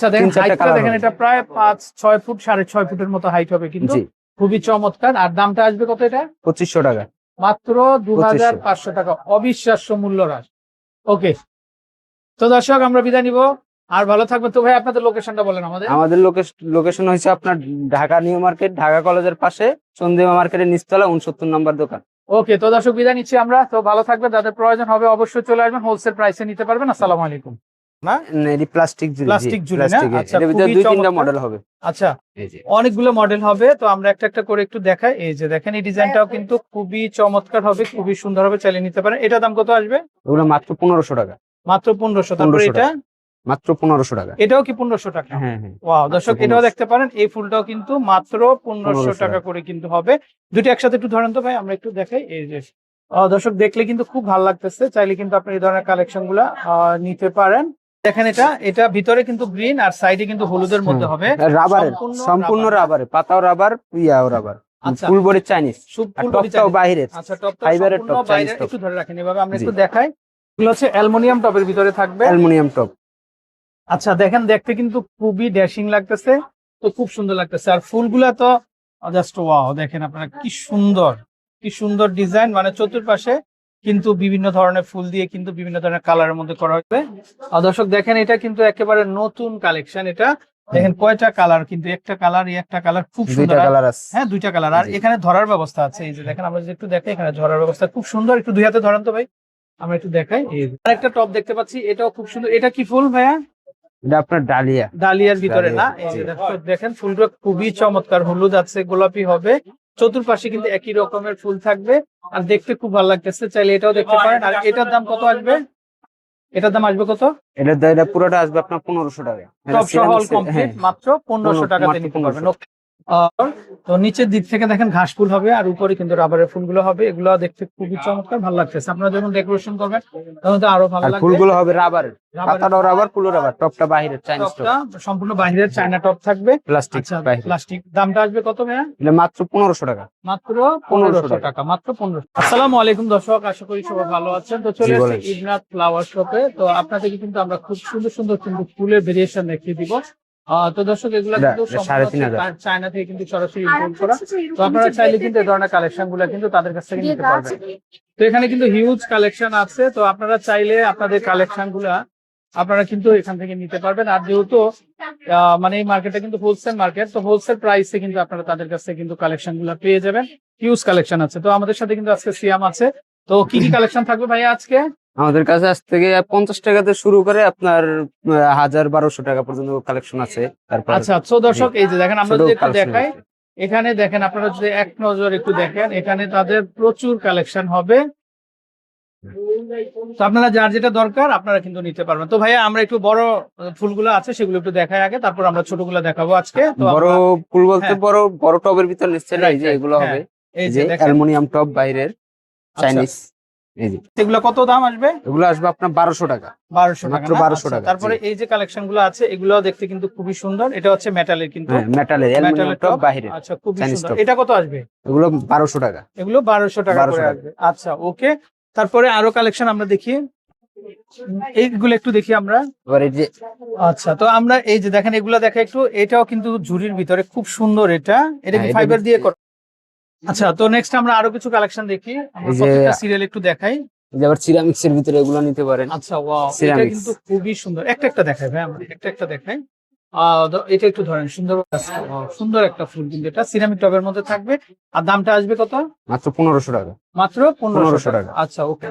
আচ্ছা দেখেন 3-4টা হাইটটা কালার দেখেন, এটা প্রায় 5-6 ফুট 6.5 ফুটের মতো হাইট হবে কিন্তু জি খুবই চমৎকার। আর দামটা আসবে কত এটা? 2500 টাকা। মাত্র 2500 টাকা। অবিশ্বাস্য মূল্য হ্রাস। ওকে, তো দর্শক আমরা বিদায় নিব। আর ভালো থাকবেন। তো ভাই আপনাদের লোকেশনটা বলেন আমাদের। আমাদের লোকেশন হয়েছে আপনার ঢাকা নিউ মার্কেট, ঢাকা কলেজের পাশে, চন্দ্রিমা মার্কেটের নিচতলা 69 নম্বর দোকান। ওকে, তো দর্শক বিদায় নিচ্ছি আমরা। তো ভালো থাকবেন, যাদের প্রয়োজন হবে অবশ্যই চলে আসবেন, হোলসেল প্রাইসে নিতে পারবেন। আসসালামু আলাইকুম। না এটি প্লাস্টিক জুড়ি, প্লাস্টিক জুড়ি না? প্লাস্টিক। আচ্ছা, এর ভিতরে খুবই 2-3টা চমৎকার। মডেল হবে। আচ্ছা, এই যে অনেকগুলো মডেল হবে, তো আমরা একটা একটা করে একটু দেখাই। এই যে দেখেন, এই ডিজাইনটাও কিন্তু খুবই চমৎকার হবে, খুবই সুন্দর হবে, চালিয়ে নিতে পারেন। এটা দাম কত আসবে? এগুলো মাত্র 1500 টাকা। মাত্র 1500। তারপরে 1500 এটা, টাকা, মাত্র 1500 টাকা। এটাও কি 1500 টাকা? হ্যাঁ হ্যাঁ, ওয়াও দর্শক, মাত্র এটাও 1500 দেখতে পারেন, এই ফুলটাও কিন্তু মাত্র 1500 টাকা টাকা। করে কিন্তু হবে। দুটো একসাথে একটু ধরেন তো ভাই, আমরা একটু দেখাই। এই যে দর্শক দেখলে কিন্তু খুব ভালো লাগতেছে, চাইলে কিন্তু আপনি এই ধরনের কালেকশন গুলা নিতে পারেন। দেখেন, এটা ভিতরে কিন্তু গ্রিন আর সাইডে কিন্তু হলুদের মধ্যে হবে। রাবারের, সম্পূর্ণ রাবারের, পাতাও রাবার, ইয়াও রাবার। আচ্ছা, ফুল বডি চাইনিজ, আর ফুল বডি টপটাও বাইরের। আচ্ছা, টপটা ফাইবারের সম্পূর্ণ টপ, চাইনিজ বাইরে। টপ। একটু ধরে রাখেন, এভাবে আমরা জি, একটু দেখাই। এগুলো হচ্ছে অ্যালুমিনিয়াম টপের ভিতরে থাকবে। Aluminium top. আচ্ছা দেখেন, দেখতে কিন্তু খুবই ড্যাশিং লাগতেছে, তো খুব সুন্দর লাগতেছে। আর ফুলগুলা তো জাস্ট ওয়াও, দেখেন আপনারা কি সুন্দর, কি সুন্দর ডিজাইন। মানে চতুর্পাশে কিন্তু বিভিন্ন ধরনের ফুল দিয়ে কিন্তু বিভিন্ন ধরনের কালারের মধ্যে করা হবে। আর দর্শক দেখেন, এটা কিন্তু একেবারে নতুন কালেকশন। এটা দেখেন কয়টা কালার, কিন্তু একটা কালার, একটা কালার খুব সুন্দর। দুইটা কালার আছে। হ্যাঁ, দুইটা কালার। আর এখানে ধরার ব্যবস্থা আছে। এই যে দেখেন, আমরা যদি একটু দেখাই, এখানে ধরার ব্যবস্থা খুব সুন্দর। একটু দুই হাতে ধরেন তো ভাই, আমরা একটু দেখাই। এই যে আরেকটা টপ দেখতে পাচ্ছি, এটাও খুব সুন্দর। এটা কি ফুল ভাইয়া? এটা আপনার ডালিয়া, ডালিয়ার ভিতরে না? ডালিয়া, এই যে জি। দেখেন, ফুলটা খুবই চমৎকার, হলুদ আছে, গোলাপি হবে। চতুর্পাশে কিন্তু একই রকমের ফুল থাকবে, আর দেখতে খুব ভালো লাগতেছে। চাইলে এটাও দেখতে পারেন। আর এটার দাম কত আসবে? এটার দাম আসবে কত? এটা পুরোটা আসবে আপনার 1500 টাকা। সব সহ অল হ্যাঁ, কমপ্লিট মাত্র 1500 টাকাতে মাত্র নিতে 1500 পারবেন। তো নিচের দিক থেকে দেখেন ঘাস ফুল হবে, আর উপরে কিন্তু রাবারের ফুলগুলো হবে। এগুলো দেখতে খুবই চমৎকার, ভালো লাগতেছে। আপনারা যখন ডেকোরেশন করবেন তখন তো আরো ভালো আর লাগবে। ফুলগুলো হবে রাবারের, রাবারের পাতাটাও রাবার, ফুলও রাবার, টপটা বাইরের চাইনিজ টপ। টপটা সম্পূর্ণ বাইরের চায়না টপ থাকবে। প্লাস্টিক আচ্ছা, বাইরে। প্লাস্টিক। দামটা আসবে কত ভাইয়া? এটা মাত্র 1500 টাকা। মাত্র 1500 1500 টাকা, মাত্র 1500। আসসালামু আলাইকুম দর্শক, আশা করি সবাই ভালো আছেন। তো চলে জি, আসছি বলেন। ইবনাত ফ্লাওয়ার শপে। তো আপনাদেরকে কিন্তু আমরা খুব সুন্দর সুন্দর কিন্তু ফুলের ভেরিয়েশন দেখিয়ে দিব। তো দর্শক, এগুলা কিন্তু এটা 3500 চায়না থেকে কিন্তু সরাসরি ইম্পোর্ট করা। তো আপনারা চাইলে কিন্তু এই ধরনের কালেকশন গুলা কিন্তু তাদের কাছ থেকে নিতে পারবেন। তো এখানে কিন্তু হিউজ কালেকশন আছে, তো আপনারা চাইলে আপনাদের কালেকশন গুলা আপনারা কিন্তু এখান থেকে নিতে পারবেন। আর যেহেতু মানে এই মার্কেটটা কিন্তু হোলসেল মার্কেট, তো হোলসেল প্রাইসে কিন্তু আপনারা তাদের কাছ থেকে কিন্তু কালেকশন গুলা পেয়ে যাবেন। হিউজ কালেকশন আছে। তো আমাদের সাথে কিন্তু আজকে সিয়াম আছে। তো কি কি কালেকশন থাকবে ভাইয়া আজকে? আমাদের কাছে আজ থেকে 50 টাকাতে শুরু করে আপনার 1000-1200 টাকা পর্যন্ত কালেকশন আছে। তারপর আচ্ছা, তো দর্শক এই যে দেখেন, আমরা ছোট যদি একটু collection দেখাই, আছে। এখানে দেখেন, আপনারা যদি এক নজর একটু দেখেন, এখানে তাদের প্রচুর কালেকশন হবে। তো আপনারা যার যেটা দরকার আপনারা কিন্তু নিতে পারবেন। তো ভাইয়া আমরা একটু বড় ফুলগুলো আছে সেগুলো একটু দেখাই আগে, তারপর আমরা ছোটগুলো দেখাবো আজকে। তো বড় ফুল বলতে হ্যাঁ, বড় বড় টবের ভিতর নিশ্চয় এই রাইট যে রাইট, এগুলো হ্যাঁ, হবে, এই এই যে যে দেখেন। অ্যালুমিনিয়াম টপ বাইরের আচ্ছা, চাইনিজ। এই যে এগুলো কত দাম আসবে? এগুলো আসবে আপনার 1200 টাকা। 1200 টাকা মাত্র না? 1200 আচ্ছা, টাকা। তারপরে জি। এই যে কালেকশন গুলো আছে এগুলো দেখতে কিন্তু খুবই সুন্দর। এটা হচ্ছে মেটালের কিন্তু, হ্যাঁ, মেটালের অ্যালুমিনিয়াম মেটালের টপ টপ। বাইরের আচ্ছা, খুবই চাইনিজ সুন্দর। টপ। এটা কত আসবে? এগুলো 1200 টাকা। এগুলো 1200 টাকা 1200 করে টাকা। আসবে। আচ্ছা, ওকে। তারপরে আরো কালেকশন আমরা দেখি, এইগুলো একটু দেখি আমরা। এবার এই যে আচ্ছা, তো আমরা এই যে দেখেন, এগুলা দেখা একটু। এটাও কিন্তু ঝুড়ির ভিতরে খুব সুন্দর। এটা কি হ্যাঁ, এটা ফাইবার দিয়ে করা? আচ্ছা, তো নেক্সট আমরা আরো কিছু কালেকশন দেখি। আমরা এই যে প্রত্যেকটা সিরিয়াল একটু দেখাই। আবার সিরামিক্স এর ভিতরে এগুলো নিতে পারেন। আচ্ছা, ওয়াও, এটা সিরামিক্স। কিন্তু খুবই সুন্দর। একটা একটা দেখাই ভাই, আমরা একটা একটা দেখাই। এটা একটু ধরেন, সুন্দর সুন্দর একটা ফুল, কিন্তু এটা সিরামিক টবের মধ্যে থাকবে। আর দামটা আসবে কত? মাত্র 1500 টাকা। মাত্র 1500 1500 টাকা। টাকা। আচ্ছা, ওকে।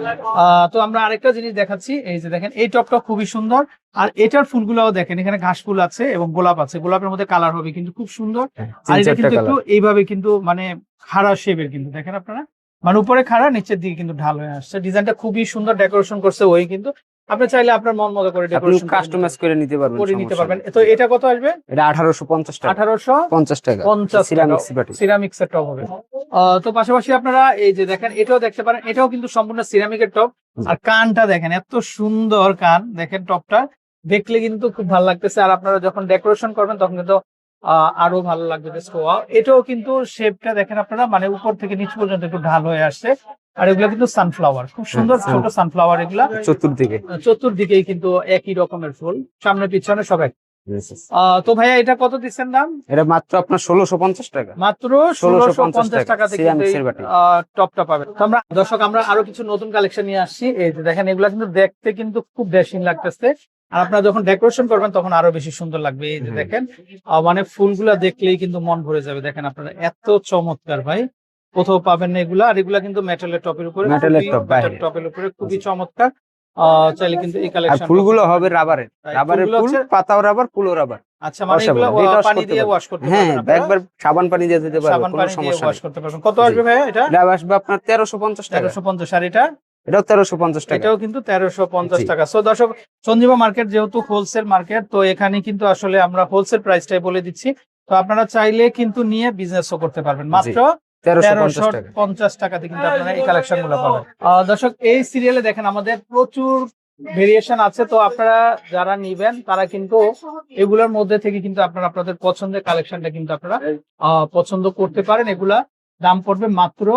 তো আমরা আরেকটা জিনিস দেখাচ্ছি। এই যে দেখেন, এই টপটা খুবই সুন্দর। আর এটার ফুলগুলোও দেখেন, এখানে ঘাস ফুল আছে এবং গোলাপ আছে। গোলাপের মধ্যে কালার হবে কিন্তু খুব সুন্দর। হ্যাঁ, আর এটা 3-4টা কিন্তু একটু কালার। এইভাবে কিন্তু মানে খাড়া শেপের, কিন্তু দেখেন আপনারা, মানে উপরে খাড়া, নিচের দিকে কিন্তু ঢাল হয়ে আসছে। ডিজাইনটা খুবই সুন্দর, ডেকোরেশন করছে ওই কিন্তু। আপনি চাইলে আপনার মন মতো করে আপনি ডেকোরেশন কাস্টমাইজ করে নিতে পারবেন, নিতে সমস্যা পারবেন। নেই। তো এটা কত আসবে? এটা 1850 টাকা। 1850 টাকা। টাকা সিরামিক্স বাটি। সিরামিক্স এর টপ হবে। তো পাশাপাশি আপনারা এই যে দেখেন, এটাও দেখতে পারেন। এটাও কিন্তু সম্পূর্ণ সিরামিকের টপ। আর কানটা দেখেন, এত সুন্দর কান, দেখেন টপটা দেখলে কিন্তু খুব ভালো লাগতেছে। আর আপনারা যখন ডেকোরেশন করবেন তখন কিন্তু আরো ভালো লাগবে। এটাও কিন্তু শেপটা দেখেন আপনারা, মানে উপর থেকে নিচ পর্যন্ত একটু ঢাল হয়ে আসছে। আর এগুলো কিন্তু সানফ্লাওয়ার, খুব সুন্দর ছোট সানফ্লাওয়ার এগুলা। চতুর্দিকে চতুর্দিকেই কিন্তু একই রকমের ফুল, সামনে পিছনে সবাই। তো ভাইয়া এটা কত দিচ্ছেন দাম? এটা মাত্র আপনার 1650 টাকা। মাত্র 1650 টাকাতে সিরামিক্সের বাটি। টপটা পাবেন। তো আমরা দর্শক আমরা আরো কিছু নতুন কালেকশন নিয়ে আসছি। এই যে দেখেন এগুলা কিন্তু দেখতে কিন্তু খুব ড্যাশিং লাগতেছে, আর আপনারা যখন ডেকোরেশন করবেন তখন আরো বেশি সুন্দর লাগবে। এই যে দেখেন মানে ফুলগুলা দেখলেই কিন্তু মন ভরে যাবে। দেখেন আপনারা এত চমৎকার ভাই, কোথাও পাবেন না এগুলা। আর এগুলা কিন্তু মেটালের টপের উপরে, মেটালের টপ বাইরে। টপের উপরে খুবই চমৎকার। চাইলে কিন্তু এই আর কালেকশন ফুলগুলো হবে রাবারের, রাবারের ফুলগুলো ফুল, হচ্ছে- পাতাও রাবার, ফুলও রাবার। আচ্ছা, মানে এগুলা পানি দিয়ে ওয়াশ করতে হ্যাঁ, পারবেন আপনারা? একবার সাবান পানি দিয়ে দিতে পারবেন, সাবান কোনো পানি দিয়ে সমস্যা ওয়াশ নেই। করতে পারবেন। কত আসবে ভাই এটা? এটা আসবে আপনার 1350 টাকা। 1350। আর এটা? এটাও 1350 টাকা। এটাও কিন্তু 1350 জি। টাকা। সো দর্শক, সঞ্জীবা মার্কেট যেহেতু হোলসেল মার্কেট, তো এখানে কিন্তু আসলে আমরা হোলসেল প্রাইসটাই বলে দিচ্ছি। তো আপনারা চাইলে কিন্তু নিয়ে বিজনেসও করতে পারবেন মাত্র 1350 টাকা। 1350 টাকাতে কিন্তু আপনারা এই কালেকশন গুলো পাবেন। দর্শক, এই সিরিয়ালে দেখেন আমাদের প্রচুর ভেরিয়েশন আছে। তো আপনারা যারা নিবেন তারা কিন্তু এগুলোর মধ্যে থেকে কিন্তু আপনারা আপনাদের পছন্দের কালেকশনটা কিন্তু আপনারা পছন্দ করতে পারেন। এগুলা দাম পড়বে মাত্র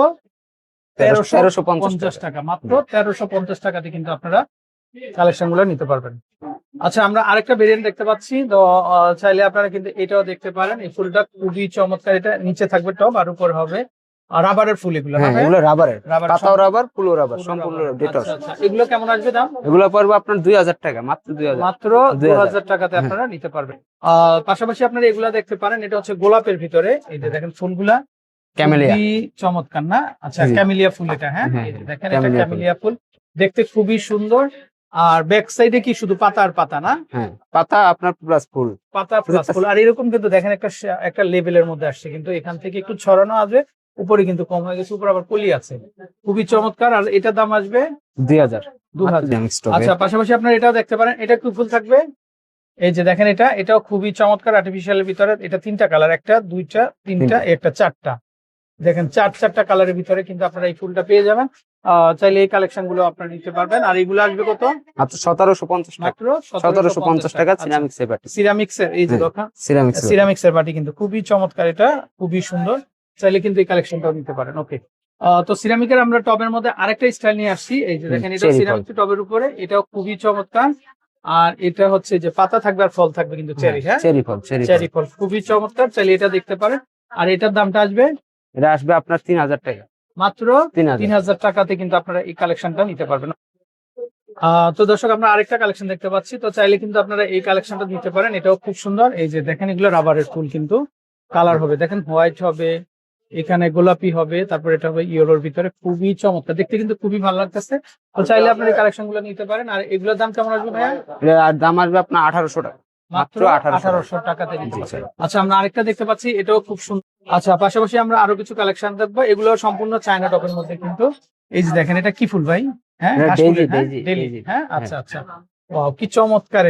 1350 টাকা। মাত্র 1350 টাকাতে কিন্তু আপনারা কালেকশন গুলো নিতে পারবেন। আচ্ছা, আমরা আরেকটা ভেরিয়েন্ট দেখতে পাচ্ছি। তো চাইলে আপনারা কিন্তু এটাও দেখতে পারেন। এই ফুলটা খুবই চমৎকার। এটা নিচে থাকবে টপ, আর উপর হবে রাবারের ফুল। এগুলো হ্যাঁ, এগুলো রাবারের, রাবার, পাতাও রাবার, ফুলও রাবার, সম্পূর্ণ ডেটস। এগুলো কেমন আসবে দাম? এগুলো পড়বে আপনার 2000 টাকা, মাত্র 2000। মাত্র 2000 টাকাতে আপনারা নিতে পারবেন। পাশাপাশি আপনারা এগুলা দেখতে পারেন। এটা হচ্ছে গোলাপের ভিতরে। এই যে দেখেন ফুলগুলা ক্যামেলিয়া, খুবই চমৎকার না? আচ্ছা, ক্যামেলিয়া ফুল এটা। হ্যাঁ, এই যে দেখেন এটা ক্যামেলিয়া ফুল, দেখতে খুবই সুন্দর। আর ব্যাক সাইডে কি শুধু পাতা আর পাতা না? হ্যাঁ, পাতা আপনার প্লাস ফুল, পাতা প্লাস ফুল। আর এরকম কিন্তু দেখেন একটা লেভেলের মধ্যে আসছে, কিন্তু এখান থেকে একটু ছড়ানো আসবে, উপরে কিন্তু কম হয়ে গেছে, উপরে আবার কলি আছে। খুবই চমৎকার। আর এটার দাম আসবে 2000। 2000। আচ্ছা, পাশাপাশি আপনারা এটাও দেখতে পারেন। এটা কি ফুল থাকবে? এই যে দেখেন এটাও খুবই চমৎকার। আর্টিফিশিয়ালের ভিতরে এটা 3টা কালার, একটা, দুইটা, তিনটা, একটা, 4টা। দেখেন চারটা কালারের ভিতরে কিন্তু আপনারা এই ফুলটা পেয়ে যাবেন। চাইলে এই কালেকশন গুলো আপনারা নিতে পারবেন। আর এগুলো আসবে কত? মাত্র 1750 টাকা। মাত্র 1750 টাকা সিরামিক্সের বাটি। সিরামিক্সের এই যে দেখেন সিরামিক্স, সিরামিক্সের বাটি কিন্তু খুবই চমৎকার। এটা খুবই সুন্দর। চাইলে কিন্তু এই কালেকশনটাও নিতে পারেন। ওকে, তো সিরামিকের আমরা টবের মধ্যে আরেকটা স্টাইল নিয়ে আসছি। এই যে দেখেন এটা সিরামিক টবের উপরে, এটাও খুবই চমৎকার। আর এটা হচ্ছে যে পাতা থাকবে আর ফল থাকবে কিন্তু চেরি। হ্যাঁ, চেরি ফল খুবই চমৎকার। চাইলে এটা দেখতে পারেন। আর এটার দামটা আসবে, এটা আসবে আপনার 3000 টাকা। মাত্র 3000 টাকাতে কিন্তু আপনারা এই কালেকশনটা নিতে পারবেন। তো দর্শক, আমরা আরেকটা কালেকশন দেখতে পাচ্ছি। তো চাইলে কিন্তু আপনারা এই কালেকশনটা নিতে পারেন। এটাও খুব সুন্দর। এই যে দেখেন এগুলো রাবারের ফুল, কিন্তু কালার হবে দেখেন হোয়াইট হবে, এখানে গোলাপি হবে, তারপর এটা হবে ইয়েলোর ভিতরে। খুবই চমৎকার, দেখতে কিন্তু খুবই ভালো লাগতেছে। তো চাইলে আপনারা এই কালেকশন গুলো নিতে পারেন। আর এগুলোর দাম কেমন আসবে ভাইয়া? এর দাম আসবে আপনার 1800 টাকা। মাত্র 1800 টাকাতে নিতে পারবেন। আচ্ছা, আমরা আরেকটা দেখতে পাচ্ছি। এটাও খুব সুন্দর। আচ্ছা, পাশাপাশি আমরা আরো কিছু কালেকশন দেখবো। এগুলো সম্পূর্ণ চায়না টপের মধ্যে কিন্তু। এই যে দেখেন এটা কি ফুল ভাই? হ্যাঁ, ডেইজি। হ্যাঁ, আচ্ছা আচ্ছা, ওয়াও, কি চমৎকার।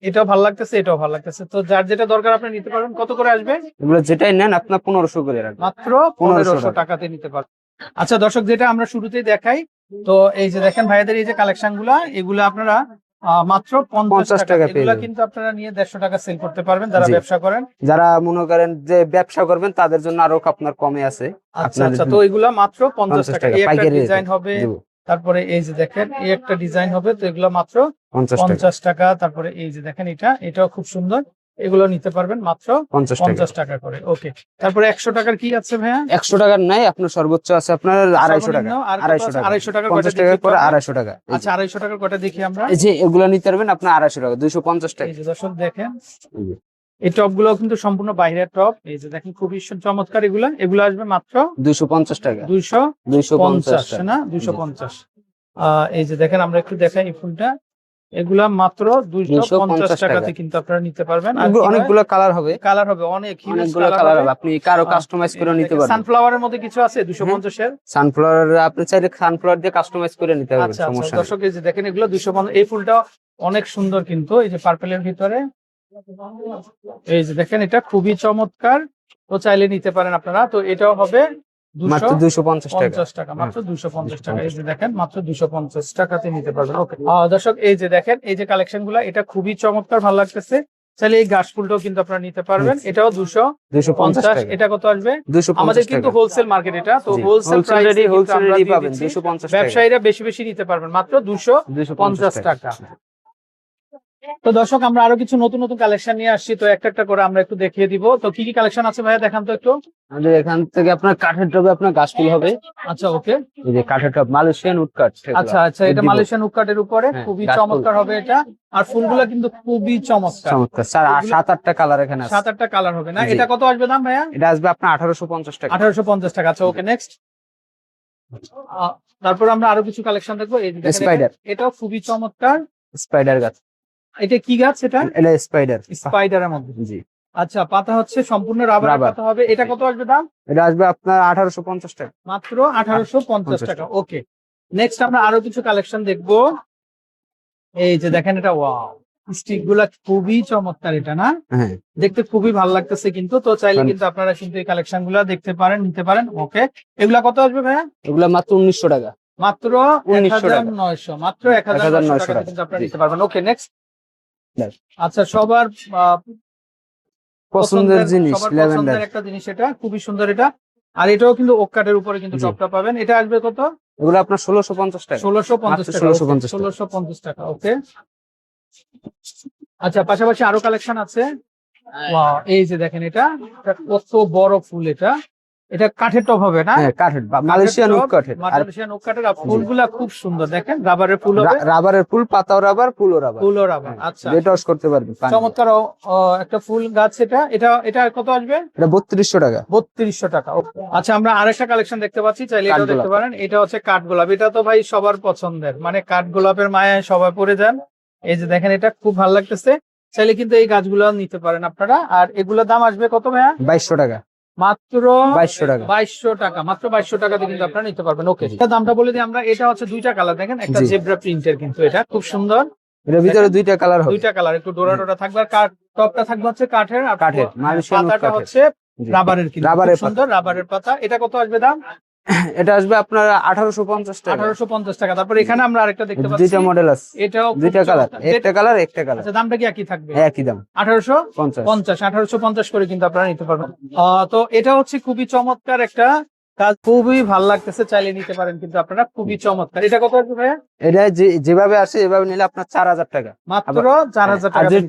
এটাও ভালো লাগতেছে, এটাও ভালো লাগতেছে। তো যার যেটা দরকার আপনি নিতে পারবেন। কত করে আসবে? এগুলো যেটাই নেন আপনার 1500 করে রাখবেন। মাত্র 1500 টাকাতে নিতে পারবেন। আচ্ছা দর্শক, যেটা আমরা শুরুতেই দেখাই, তো এই যে দেখেন ভাইয়াদের এই যে কালেকশন গুলা, এগুলো আপনারা মাত্র 50 টাকা। এগুলা কিন্তু আপনারা নিয়ে 150 টাকা সেল করতে পারবেন যারা ব্যবসা করেন। যারা মনে করেন যে ব্যবসা করবেন তাদের জন্য আরো আপনার কমে আছে। আচ্ছা আচ্ছা, তো এগুলা মাত্র 50 টাকা। এই একটা ডিজাইন হবে, তারপরে এই যে দেখেন এই একটা ডিজাইন হবে। তো এগুলো মাত্র 50 টাকা। তারপরে এই যে দেখেন এটাও খুব সুন্দর। এগুলো নিতে পারবেন মাত্র 50 টাকা করে। ওকে, তারপরে 100 টাকার কি আছে ভাইয়া? 100 টাকার নাই, আপনার সর্বোচ্চ আছে আপনার 250 টাকা। 250 টাকা, 50 টাকা করে 250 টাকা। আচ্ছা, 250 টাকার কয়টা দেখি আমরা। এই যে এগুলো নিতে পারবেন আপনার 250 টাকা, 250 টাকা। এই যে দর্শক দেখেন এই টপ গুলো কিন্তু সম্পূর্ণ বাইরের টপ। এই যে দেখেন খুবই চমৎকার। এগুলো আসবে মাত্র 250 টাকা। 250 না, 250। এই যে দেখেন আমরা একটু দেখাই এই ফুলটা। এগুলা মাত্র 250 টাকাতে কিন্তু আপনারা নিতে পারবেন। আর অনেকগুলো কালার হবে, অনেকগুলো কালার হবে। আপনি কারো কাস্টমাইজ করে নিতে পারবেন। সানফ্লাওয়ারের মধ্যে কিছু আছে 250 এর। সানফ্লাওয়ার আপনি চাইলে সানফ্লাওয়ার দিয়ে কাস্টমাইজ করে নিতে পারবেন, আচ্ছা সমস্যা নেই। দর্শক, এই যে দেখেন এগুলো 250। এই ফুলটা অনেক সুন্দর কিন্তু, এই যে পার্পলের ভিতরে। এই যে দেখেন এটা খুবই চমৎকার। তো চাইলে নিতে পারেন আপনারা। তো এটাও হবে মাত্র 250 টাকা। মাত্র 250 টাকা। এই যে দেখেন মাত্র 250 টাকাতে নিতে পারবেন। ওকে দর্শক, এই যে দেখেন এই যে কালেকশন গুলা, এটা খুবই চমৎকার, ভালো লাগতেছে। চাইলে এই গাছ ফুলটাও কিন্তু আপনারা নিতে পারবেন। এটাও 250। এটা কত আসবে? আমাদের কিন্তু হোলসেল মার্কেট এটা, তো হোলসেল প্রাইসে পাবেন 250 টাকা। ব্যবসায়ীরা বেশি বেশি নিতে পারবেন মাত্র 250 টাকা। তো দর্শক আমরা আরো কিছু নতুন নতুন কালেকশন নিয়ে আসছি, তো একটা একটা করে আমরা একটু দেখিয়ে দিব। তো কি কি কালেকশন আছে ভাইয়া দেখান তো একটু। আমাদের এখান থেকে আপনার কাঠের টবে আপনার গাছ ফুল হবে। আচ্ছা ওকে। এই যে কাঠের টব মালয়েশিয়ান উড কাঠ। আচ্ছা আচ্ছা, এটা মালয়েশিয়ান উডকাটের উপরে হ্যাঁ, খুবই গাছ ফুল। চমৎকার হবে এটা। আর ফুলগুলা কিন্তু খুবই চমৎকার, চমৎকার স্যার, 7-8টা কালার এখানে আছে। 7-8টা কালার হবে না? জি। এটা কত আসবে দাম ভাইয়া? এটা আসবে আপনার 1850 টাকা। 1850 টাকা। আচ্ছা ওকে, নেক্সট। তারপর আমরা আরো কিছু কালেকশন দেখবো। এই যে দেখেন স্পাইডার। এটাও খুবই চমৎকার। স্পাইডার গাছ। এটা কি গাছ এটা? এটা স্পাইডার। স্পাইডারের মধ্যে। জি। আচ্ছা, পাতা হচ্ছে সম্পূর্ণ রাবার রাবার। পাতা হবে। এটা কত আসবে দাম? এটা আসবে আপনার 1850 টাকা। মাত্র 1850 টাকা। ওকে, নেক্সট আমরা আরো কিছু কালেকশন দেখবো। এই যে দেখেন এটা, ওয়াও, স্টিক গুলা খুবই চমৎকার এটা না? হ্যাঁ, দেখতে খুবই ভালো লাগতেছে কিন্তু। তো চাইলে কিন্তু আপনারা কিন্তু এই কালেকশন গুলা দেখতে পারেন, নিতে পারেন। ওকে, এগুলা কত আসবে ভাইয়া? এগুলা মাত্র 1900 টাকা। মাত্র 1900 টাকা। 1900, মাত্র 1900 টাকা কিন্তু আপনারা নিতে পারবেন। ওকে, নেক্সট। আচ্ছা, সবার পছন্দের জিনিস সবার ল্যাভেন্ডার। পছন্দের একটা জিনিস, এটা খুবই সুন্দর এটা। আর এটাও কিন্তু ওক কাঠের উপরে কিন্তু জি। টপটা পাবেন। এটা আসবে কত? এগুলো আপনার 1650 টাকা। 1650 টাকা। 1650 টাকা। 1650 টাকা। ওকে, আচ্ছা, পাশাপাশি আরো কালেকশন আছে। ওয়াও, এই যে দেখেন এটা কত বড় ফুল। এটা এটা কাঠের টপ হবে না? হ্যাঁ, কাঠের মালয়েশিয়ান উড কাঠের। আর মালয়েশিয়ান ওক কাঠের। আর ফুলগুলা খুব সুন্দর, দেখেন রাবারের ফুল হবে। রাবারের ফুল, পাতাও রাবার, ফুলও রাবার। ফুলও রাবার। আচ্ছা, ডেটওয়াশ করতে পারবেন পানি দিয়ে। চমৎকার একটা ফুল গাছ। এটা এটা এটা কত আসবে? এটা 3200 টাকা। 3200 টাকা। আচ্ছা, আমরা আরেকটা কালেকশন দেখতে পাচ্ছি, চাইলে এটাও কাঠগোলাপ। দেখতে পারেন। এটা হচ্ছে কাঠগোলাপ। এটা তো ভাই সবার পছন্দের, মানে কাঠগোলাপের মায়ায় সবাই পড়ে যান। এই যে দেখেন, এটা খুব ভালো লাগতেছে। চাইলে কিন্তু এই গাছগুলো নিতে পারেন আপনারা। আর এগুলোর দাম আসবে কত ভাইয়া? 2200 টাকা। মাত্র 2200 টাকা। 2200 টাকা। মাত্র 2200 টাকাতে কিন্তু আপনারা নিতে পারবেন। ওকে, এটা দামটা বলে দিই আমরা। এটা হচ্ছে দুইটা কালার, দেখেন একটা জি। জেব্রা প্রিন্টের, কিন্তু এটা খুব সুন্দর। এর ভিতরে দুইটা কালার হবে। দুইটা কালার, একটু ডোরা ডোরা থাকবে। আর টপটা থাকবে হচ্ছে কাঠের। আর কাঠের, মালয়েশিয়ান উড পাতাটা কাঠের। হচ্ছে জি। রাবারের, কিন্তু রাবারের খুব সুন্দর রাবারের পাতা। এটা কত আসবে দাম? এটা আসবে আপনার 1850 টাকা। 1850 টাকা। তারপর এখানে আমরা আরেকটা দেখতে পাচ্ছি, দুইটা মডেল আছে। এটাও খুব দুইটা কালার, চমৎকার। একটা কালার একটা কালার। আচ্ছা, দামটা কি একই থাকবে? একই দাম 1850। 50। 1850 করে কিন্তু আপনারা নিতে পারবেন। তো এটা হচ্ছে খুবই চমৎকার একটা কাজ, খুবই ভালো লাগতেছে। চাইলে নিতে পারেন কিন্তু আপনারা, খুবই চমৎকার। এটা কত আসবে ভাইয়া? এটা যেভাবে আসে এভাবে নিলে আপনার 4000 টাকা। মাত্র 4000 আর টাকা। যদি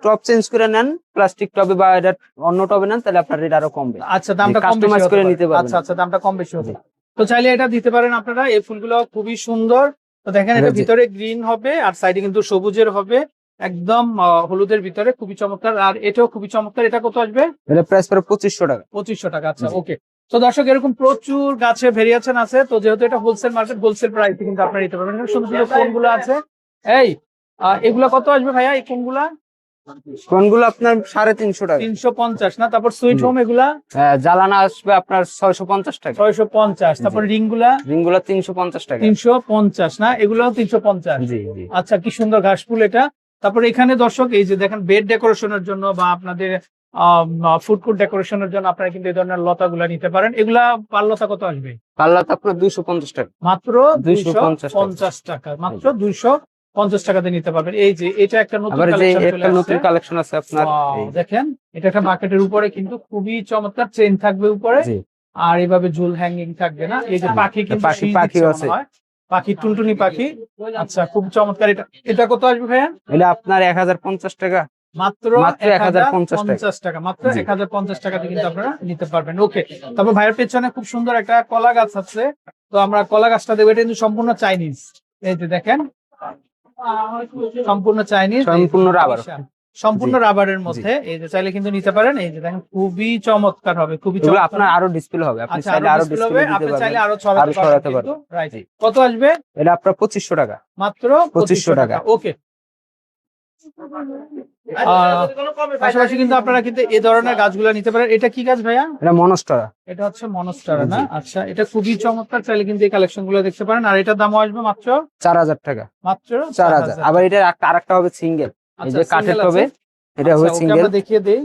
টপ চেঞ্জ করে নেন, প্লাস্টিক টবে বা এটা অন্য টবে নেন, তাহলে আপনার রেট আরো কমবে। আচ্ছা, দামটা কম বেশি কাস্টমাইজ হতে করে পারে। নিতে পারবেন। আচ্ছা আচ্ছা, দামটা কম বেশি হবে। তো চাইলে এটা দিতে পারেন আপনারা। এই ফুলগুলো খুবই সুন্দর। তো দেখেন, এটা ভিতরে গ্রিন হবে আর সাইডে কিন্তু সবুজের হবে, একদম হলুদের ভিতরে, খুবই চমৎকার। আর এটাও খুবই চমৎকার। এটা কত আসবে? এটা প্রাইস পড়ে 2500 টাকা। 2500 টাকা। আচ্ছা ওকে। তো দর্শক, এরকম প্রচুর গাছে ভেরিয়েশন আছে। তো যেহেতু এটা হোলসেল মার্কেট, হোলসেল প্রাইসে কিন্তু আপনারা নিতে পারবেন। এখানে সুন্দর সুন্দর কোনগুলো আছে। এই এগুলা কত আসবে ভাইয়া? এই কোনগুলা? কোনগুলো আপনার 350 টাকা। 350 না? তারপর সুইট হোম এগুলা জ্বালানা আসবে আপনার 650 টাকা। 650। তারপর রিংগুলা রিংগুলো 350 টাকা। 350 না? এগুলো 350। জি জি। আচ্ছা, কি সুন্দর ঘাস ফুল এটা। তারপর এখানে দর্শক, এই যে দেখেন, বেড ডেকোরেশনের জন্য বা আপনাদের ফুড কোর্ট ডেকোরেশনের জন্য আপনারা কিন্তু এই ধরনের লতাগুলা নিতে পারেন। এগুলা পাল্লতা কত আসবে? পাল্লা তো আপনার 250 টাকা। মাত্র 250 টাকা। মাত্র 250 টাকাতে নিতে পারবেন। এই যে এটা একটা নতুন আবার যে কালেকশন চলে একটা নতুন আসছে। কালেকশন আছে আপনার। Wow, দেখেন, এটা একটা বাকেটের উপরে কিন্তু খুবই চমৎকার, চেইন থাকবে উপরে। জি। আর এইভাবে ঝুল হ্যাঙ্গিং থাকবে না? এই যে পাখি কিন্তু পাখি, শীষ পাখিও দিচ্ছে আছে। মনে হয়। পাখি, টুনটুনি পাখি। আচ্ছা, খুব চমৎকার। এটা এটা কত আসবে ভাইয়া? এটা আপনার 1050 টাকা। মাত্র মাত্র 1050 টাকা। মাত্র জি। 1050 টাকাতে কিন্তু আপনারা নিতে পারবেন। ওকে, তারপর ভাইয়ের পেছনে খুব সুন্দর একটা কলা গাছ আছে। তো আমরা কলা গাছটা দেবো। এটা কিন্তু সম্পূর্ণ চাইনিজ। এই যে দেখেন, সম্পূর্ণ চাইনিজ, সম্পূর্ণ রাবার। সম্পূর্ণ জি। রাবারের মধ্যে। এই যে চাইলে কিন্তু নিতে পারেন। এই যে দেখেন, খুবই চমৎকার হবে, খুবই এগুলো চমৎকার। আপনার আরো ডিসপ্লে হবে। আপনি আচ্ছা, চাইলে আরো আরো ডিসপ্লে ডিসপ্লে হবে, দিতে আপনি পারবেন। চাইলে আরো আরো ছড়াতে ছড়াতে পারবেন। পারবেন। রাইট। জি। কত আসবে? এটা আপনার 2500 টাকা। মাত্র 2500 টাকা। ওকে। পাশাপাশি কিন্তু আপনারা কিন্তু এই ধরনের গাছগুলো নিতে পারেন। এটা কি গাছ ভাইয়া? এটা মনস্টারা। এটা হচ্ছে মনস্টারা না? আচ্ছা, এটা খুবই চমৎকার। চাইলে কিন্তু এই কালেকশন গুলো দেখতে পারেন। আর এটার দামও আসবে মাত্র 4000 টাকা। মাত্র 4000। আবার এটা আরেকটা হবে সিঙ্গেল। এই আচ্ছা, যে কাঠের single টবে, আছে। এটা আচ্ছা, হবে ওকে, সিঙ্গেল। আমরা দেখিয়ে দেই।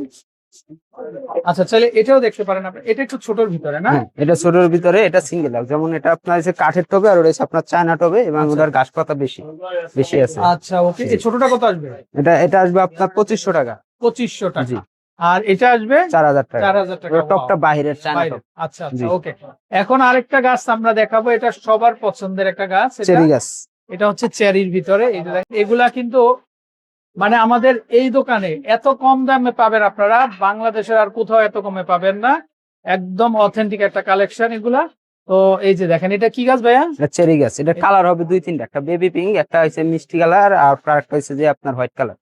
আচ্ছা, চাইলে এটাও দেখতে পারেন আপনি। এটা একটু ছোটর ভিতরে না? হ্যাঁ, এটা ছোটর ভিতরে, এটা সিঙ্গেল। যেমন এটা আপনার হচ্ছে কাঠের টবে, আর ওটা হচ্ছে আপনার চায়না টবে, এবং আচ্ছা। ওটার গাছ পাতা বেশি বেশি আছে। আচ্ছা ওকে। এই ছোটটা কত আসবে? এটা আসবে আপনার 2500 টাকা। 2500 জি। টাকা। আর এটা আসবে 4000 টাকা। 4000 টাকা। ওটা টপটা বাহিরের চায়না বাইরে। টপ। আচ্ছা জি। আচ্ছা, ওকে। এখন আরেকটা গাছ আমরা দেখাবো। এটা সবার পছন্দের একটা গাছ। এটা চেরি গাছ। এটা হচ্ছে চেরির ভিতরে। এই যে দেখেন, এগুলা কিন্তু মানে আমাদের এই দোকানে এত কম দামে পাবেন আপনারা, বাংলাদেশের আর কোথাও এত কমে পাবেন না। একদম অথেন্টিক একটা কালেকশন এগুলা। তো এই যে দেখেন, এটা কি গাছ ভাইয়া? এটা চেরি গাছ। এটা কালার হবে দুই তিনটা, একটা বেবি পিঙ্ক, একটা হচ্ছে মিষ্টি কালার, আর একটা হচ্ছে যে আপনার হোয়াইট কালার।